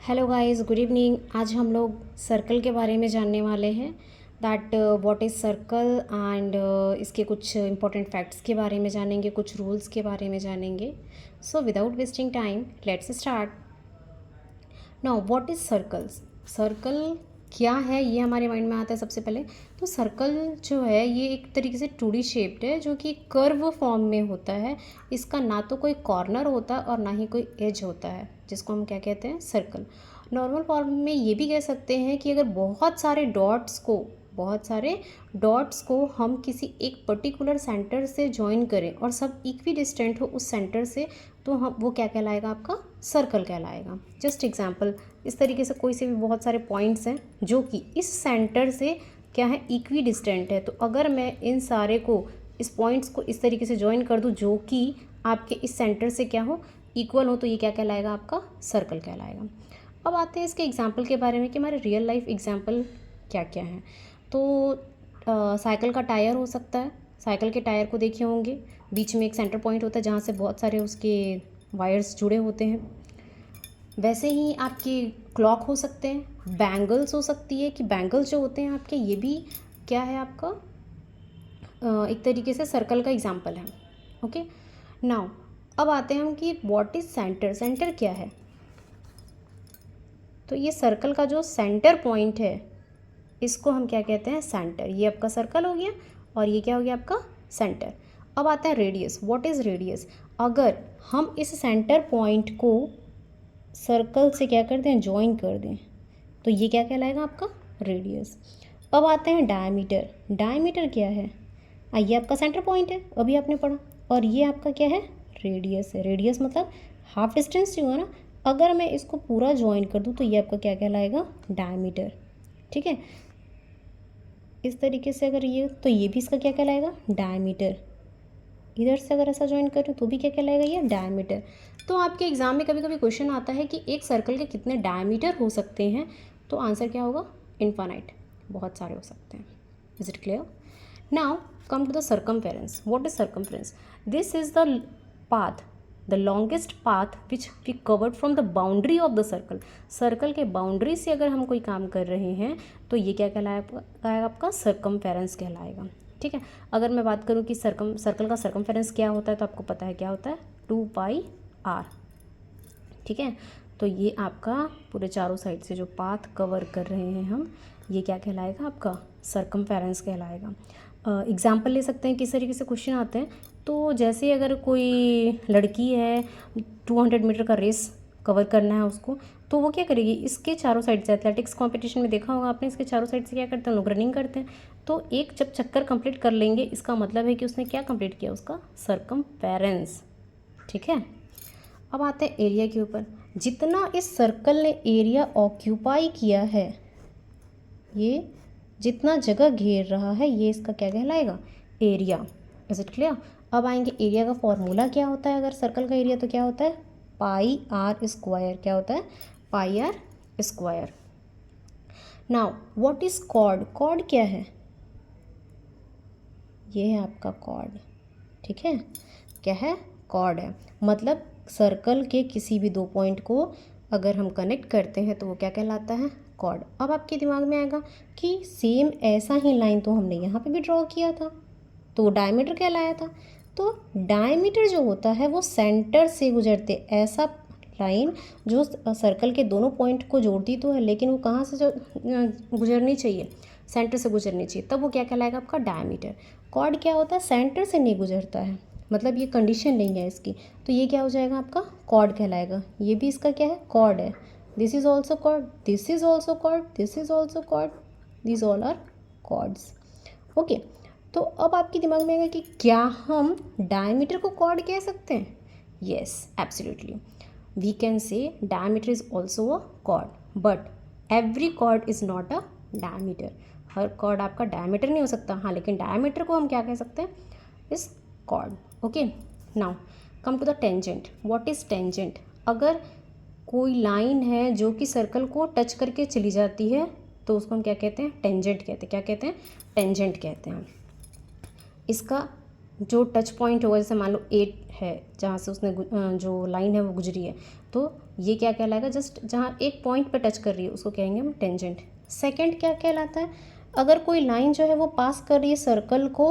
Hello guys, good evening. आज हम लोग सर्कल के बारे में जानने वाले हैं that what is circle and इसके कुछ इंपॉर्टेंट फैक्ट्स के बारे में जानेंगे, कुछ रूल्स के बारे में जानेंगे। So without wasting time let's start. Now what is circles? Circle क्या है ये हमारे माइंड में आता है सबसे पहले। तो सर्कल जो है ये एक तरीके से 2D शेप्ड है जो कि कर्व फॉर्म में होता है। इसका ना तो कोई कॉर्नर होता और ना ही कोई एज होता है, जिसको हम क्या कहते हैं, सर्कल। नॉर्मल फॉर्म में ये भी कह सकते हैं कि अगर बहुत सारे डॉट्स को हम किसी एक पर्टिकुलर सेंटर से ज्वाइन करें और सब इक्वी डिस्टेंट हो उस सेंटर से, तो हम वो क्या कहलाएगा, आपका सर्कल कहलाएगा। जस्ट एग्जांपल, इस तरीके से कोई से भी बहुत सारे पॉइंट्स हैं जो कि इस सेंटर से क्या है, इक्वी डिस्टेंट है। तो अगर मैं इन सारे को, इस पॉइंट्स को इस तरीके से ज्वाइन कर दूं जो कि आपके इस सेंटर से क्या हो, इक्वल हो, तो ये क्या कहलाएगा, आपका सर्कल कहलाएगा। अब आते हैं इसके एग्जाम्पल के बारे में कि हमारे रियल लाइफ एग्जाम्पल क्या क्या हैं। तो साइकिल का टायर हो सकता है। साइकिल के टायर को देखे होंगे, बीच में एक सेंटर पॉइंट होता है जहाँ से बहुत सारे उसके वायर्स जुड़े होते हैं। वैसे ही आपके क्लॉक हो सकते हैं, बैंगल्स हो सकती है कि बैंगल्स जो होते हैं आपके, ये भी क्या है, आपका एक तरीके से सर्कल का एग्जाम्पल है। ओके, नाउ अब आते हैं हम कि व्हाट इज़ सेंटर। सेंटर क्या है? तो ये सर्कल का जो सेंटर पॉइंट है इसको हम क्या कहते हैं, सेंटर। ये आपका सर्कल हो गया और ये क्या हो गया, आपका सेंटर। अब आता है रेडियस। What is radius? अगर हम इस सेंटर पॉइंट को सर्कल से क्या कर दें, ज्वाइन कर दें, तो ये क्या कहलाएगा, आपका रेडियस। अब आते हैं डायमीटर। डायमीटर क्या है? ये आपका सेंटर पॉइंट है, अभी आपने पढ़ा, और ये आपका क्या है, रेडियस है। रेडियस मतलब हाफ डिस्टेंस जो है ना, अगर मैं इसको पूरा ज्वाइन कर दूँ तो ये आपका क्या कहलाएगा, डायमीटर। ठीक है, इस तरीके से अगर ये, तो ये भी इसका क्या कहलाएगा, डायमीटर। इधर से अगर ऐसा ज्वाइन करूँ तो भी क्या कहलाएगा, ये डायमीटर। तो आपके एग्जाम में कभी कभी क्वेश्चन आता है कि एक सर्कल के कितने डायमीटर हो सकते हैं, तो आंसर क्या होगा, इनफाइनाइट, बहुत सारे हो सकते हैं। Is it clear? Now come to the circumference. What is circumference? This is the path, the longest path which we covered from the boundary of the circle. Circle के बाउंड्री से अगर हम कोई काम कर रहे हैं तो ये क्या कहलाएगा, आपका सर्कमफेरेंस कहलाएगा। ठीक है, अगर मैं बात करूँ कि सर्कल का सर्कमफेरेंस क्या होता है, तो आपको पता है क्या होता है, 2πr। ठीक है, तो ये आपका पूरे चारों साइड से जो पाथ कवर कर रहे हैं हम, ये क्या कहलाएगा, आपका सर्कमफेरेंस कहलाएगा। एग्जाम्पल ले सकते हैं किस तरीके से क्वेश्चन आते हैं। तो जैसे अगर कोई लड़की है, 200 मीटर का रेस कवर करना है उसको, तो वो क्या करेगी, इसके चारों साइड से, एथलेटिक्स कंपटीशन में देखा होगा आपने, इसके चारों साइड से क्या करते हैं लोग, रनिंग करते हैं। तो एक जब चक्कर कंप्लीट कर लेंगे, इसका मतलब है कि उसने क्या कंप्लीट किया, उसका सर्कमफेरेंस। ठीक है, अब आते हैं एरिया के ऊपर। जितना इस सर्कल ने एरिया ऑक्यूपाई किया है, ये जितना जगह घेर रहा है, ये इसका क्या कहलाएगा, एरिया। Is it clear? अब आएंगे एरिया का फॉर्मूला क्या होता है अगर सर्कल का एरिया, तो क्या होता है, पाई आर स्क्वायर। क्या होता है, pi R square. Now what is chord? Chord क्या है? ये है आपका कॉर्ड। ठीक है, क्या है, कॉर्ड है। मतलब सर्कल के किसी भी दो पॉइंट को अगर हम कनेक्ट करते हैं तो वो क्या कहलाता है, कॉर्ड। अब आपके दिमाग में आएगा कि सेम ऐसा ही लाइन तो हमने यहाँ पे भी ड्रॉ किया था, तो वो डायमीटर कहलाया था। तो डायमीटर जो होता है वो सेंटर से गुजरते, ऐसा लाइन जो सर्कल के दोनों पॉइंट को जोड़ती तो है, लेकिन वो कहाँ से जो गुजरनी चाहिए, सेंटर से गुजरनी चाहिए, तब वो क्या कहलाएगा, आपका डायमीटर। कॉर्ड क्या होता है, सेंटर से नहीं गुजरता है, मतलब ये कंडीशन नहीं है इसकी, तो ये क्या हो जाएगा, आपका कॉर्ड कहलाएगा। ये भी इसका क्या है, कॉर्ड है। This is also chord, this is also chord, this is also chord, this all are chords. Okay, तो अब आपके दिमाग में आएगा कि क्या हम डायमीटर को कॉर्ड कह सकते हैं? Yes, absolutely, we can say diameter is also a chord, but every chord is not a diameter. हर कॉर्ड आपका डायमीटर नहीं हो सकता, हाँ, लेकिन डायमीटर को हम क्या कह सकते हैं, इस chord. Okay, now come to the tangent. What is tangent? अगर कोई लाइन है जो कि सर्कल को टच करके चली जाती है, तो उसको हम क्या कहते हैं, टेंजेंट कहते हैं। क्या कहते हैं, टेंजेंट कहते हैं। इसका जो टच पॉइंट होगा, जैसे मान लो 8 है जहाँ से उसने जो लाइन है वो गुजरी है, तो तो ये क्या कहलाएगा, जस्ट जहाँ एक पॉइंट पे टच कर रही है उसको कहेंगे हम टेंजेंट। सेकंड क्या कहलाता है, अगर कोई लाइन जो है वो पास कर रही है सर्कल को,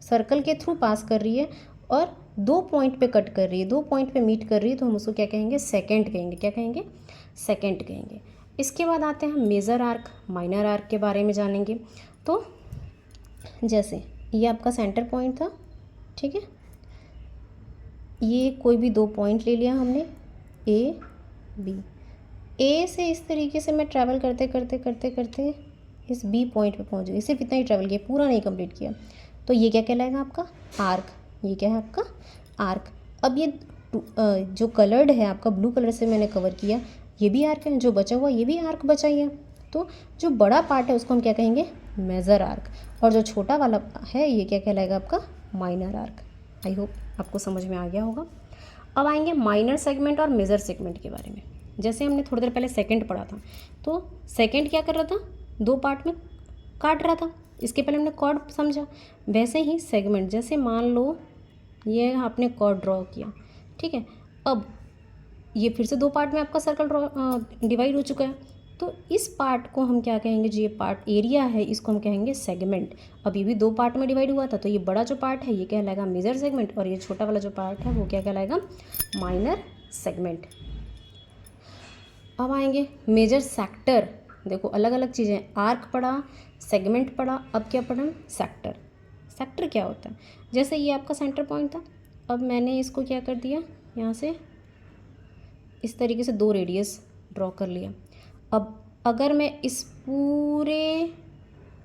सर्कल के थ्रू पास कर रही है और 2 पॉइंट पे कट कर रही है, 2 पॉइंट पे मीट कर रही है, तो हम उसको क्या कहेंगे, सेकंड कहेंगे। क्या कहेंगे, सेकंड कहेंगे। इसके बाद आते हैं हम मेजर आर्क, माइनर आर्क के बारे में जानेंगे। तो जैसे ये आपका सेंटर पॉइंट था, ठीक है, ये कोई भी 2 पॉइंट ले लिया हमने, ए बी। ए से इस तरीके से मैं ट्रैवल करते करते करते करते इस बी पॉइंट पे पहुंच गई, सिर्फ इतना ही ट्रैवल किया, पूरा नहीं कंप्लीट किया, तो ये क्या कहलाएगा आपका, आर्क। ये क्या है आपका, आर्क। अब ये जो कलर्ड है आपका, ब्लू कलर से मैंने कवर किया, ये भी आर्क है, जो बचा हुआ ये भी आर्क बचा ही है। तो जो बड़ा पार्ट है उसको हम क्या कहेंगे, मेजर आर्क, और जो छोटा वाला है ये क्या कहलाएगा आपका, माइनर आर्क। आई होप आपको समझ में आ गया होगा। अब आएंगे माइनर सेगमेंट और मेजर सेगमेंट के बारे में। जैसे हमने थोड़ी देर पहले सेकंड पढ़ा था, तो सेकंड क्या कर रहा था, 2 पार्ट में काट रहा था, इसके पहले हमने कॉर्ड समझा। वैसे ही सेगमेंट, जैसे मान लो ये आपने कॉर्ड ड्रॉ किया, ठीक है, अब ये फिर से 2 पार्ट में आपका सर्कल ड्रॉ डिवाइड हो चुका है, तो इस पार्ट को हम क्या कहेंगे, जो ये पार्ट एरिया है इसको हम कहेंगे सेगमेंट। अब ये भी 2 पार्ट में डिवाइड हुआ था, तो ये बड़ा जो पार्ट है ये कहलाएगा मेजर सेगमेंट, और ये छोटा वाला जो पार्ट है वो क्या कहलाएगा, माइनर सेगमेंट। अब आएंगे मेजर सेक्टर। देखो अलग अलग चीज़ें, आर्क पढ़ा, सेगमेंट पढ़ा, अब क्या पढ़ा, सेक्टर। सेक्टर क्या होता है, जैसे ये आपका सेंटर पॉइंट था, अब मैंने इसको क्या कर दिया, यहाँ से इस तरीके से 2 रेडियस ड्रॉ कर लिया। अब अगर मैं इस पूरे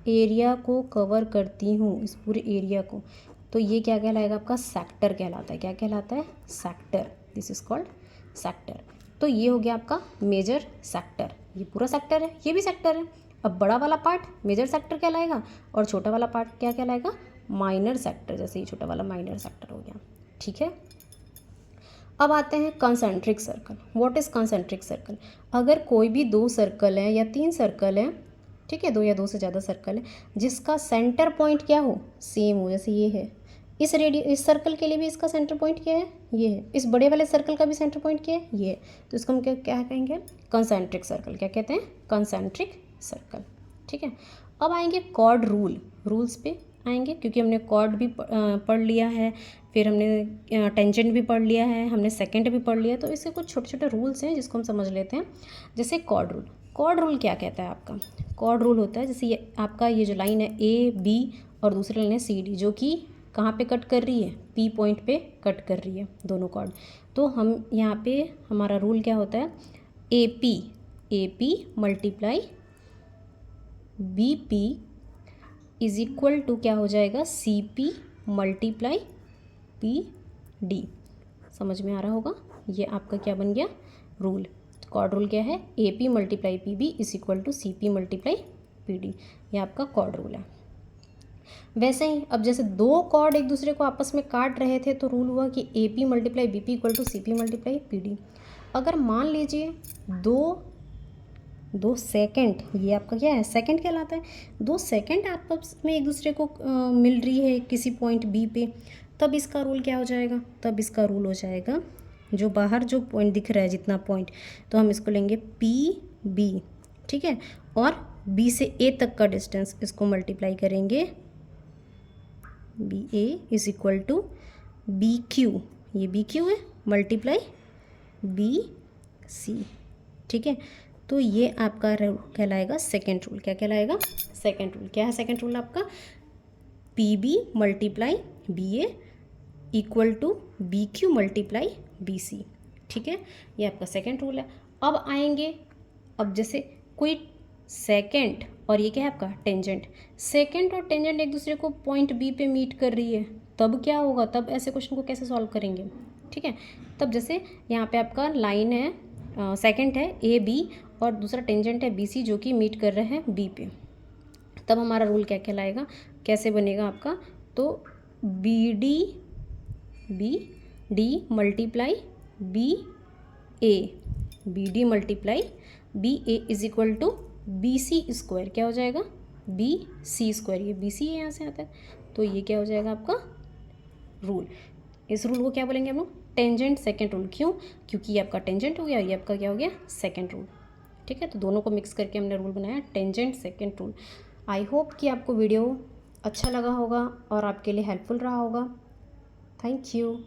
एरिया को कवर करती हूँ, इस पूरे एरिया को, तो ये क्या कहलाएगा आपका, सेक्टर कहलाता है। क्या कहलाता है, sector. This is called sector. तो ये हो गया आपका मेजर सेक्टर, ये पूरा सेक्टर है, ये भी सेक्टर है। अब बड़ा वाला पार्ट मेजर सेक्टर कहलाएगा और छोटा वाला पार्ट क्या कहलाएगा, माइनर सेक्टर। जैसे ये छोटा वाला माइनर सेक्टर हो गया, ठीक है। अब आते हैं concentric circle. What is concentric circle, अगर कोई भी 2 सर्कल है या 3 सर्कल है, ठीक है, 2 या 2 से ज़्यादा सर्कल है, जिसका सेंटर पॉइंट क्या हो, सेम हो, जैसे ये है, इस सर्कल के लिए भी इसका सेंटर पॉइंट क्या है, ये है, इस बड़े वाले सर्कल का भी सेंटर पॉइंट क्या है, ये है, तो इसको हम क्या क्या कहेंगे, कंसेंट्रिक सर्कल। क्या कहते हैं, कंसेंट्रिक सर्कल, ठीक है। अब आएंगे कॉर्ड रूल, रूल्स पे आएंगे, क्योंकि हमने कॉर्ड भी पढ़ लिया है, फिर हमने टेंजेंट भी पढ़ लिया है, हमने सेकंड भी पढ़ लिया, तो इसके कुछ छोटे छोटे रूल्स हैं जिसको हम समझ लेते हैं। जैसे कॉर्ड रूल, कॉर्ड रूल क्या कहता है आपका, कॉर्ड रूल होता है जैसे ये आपका, ये जो लाइन है ए बी और दूसरी लाइन है सी डी, जो कि कहाँ पे कट कर रही है, पी पॉइंट पे कट कर रही है दोनों कॉर्ड। तो हम यहाँ पे हमारा रूल क्या होता है, A P multiply B P is equal to क्या हो जाएगा, C P multiply P D. समझ में आ रहा होगा, ये आपका क्या बन गया, रूल। कॉर्ड रूल क्या है, A P multiply P B is equal to C P multiply P D, ये आपका कॉर्ड रूल है। वैसे ही अब जैसे 2 कॉर्ड एक दूसरे को आपस में काट रहे थे, तो रूल हुआ कि A P multiply B P equal to C P multiply P D. अगर मान लीजिए 2 सेकंड, ये आपका क्या है, सेकंड कहलाता है, 2 सेकंड आपस में एक दूसरे को मिल रही है किसी पॉइंट बी पे, तब इसका रूल क्या हो जाएगा, तब इसका रूल हो जाएगा, जो बाहर जो पॉइंट दिख रहा है जितना पॉइंट, तो हम इसको लेंगे पी बी, ठीक है, और बी से ए तक का डिस्टेंस इसको मल्टीप्लाई करेंगे, B A is equal to B Q, ये बी क्यू है, मल्टीप्लाई बी सी, ठीक है। तो ये आपका रूल कहलाएगा सेकेंड रूल। क्या कहलाएगा, सेकेंड रूल। क्या है सेकेंड रूल आपका, P B multiply B A equal to B Q multiply B C, ठीक है, ये आपका सेकेंड रूल है। अब आएंगे, अब जैसे कोई सेकेंड और ये क्या है आपका टेंजेंट, सेकेंड और टेंजेंट एक दूसरे को पॉइंट बी पे मीट कर रही है, तब क्या होगा, तब ऐसे क्वेश्चन को कैसे सॉल्व करेंगे, ठीक है। तब जैसे यहाँ पे आपका लाइन है, सेकेंड है ए बी और दूसरा टेंजेंट है बी सी, जो कि मीट कर रहे हैं बी पे, तब हमारा रूल क्या कहलाएगा, कैसे बनेगा आपका, तो B D multiply B D multiply B A is equal to B C square. क्या हो जाएगा, बी सी स्क्वायर, ये बी सी यहाँ से आता है, तो ये क्या हो जाएगा आपका रूल। इस रूल को क्या बोलेंगे हम लोग, टेंजेंट सेकेंड रूल। क्यों? क्योंकि ये आपका टेंजेंट हो गया, ये आपका क्या हो गया, सेकेंड रूल। ठीक है, तो दोनों को मिक्स करके हमने रूल बनाया tangent second rule. I hope कि आपको वीडियो अच्छा लगा होगा और आपके लिए हेल्पफुल रहा होगा। Thank you.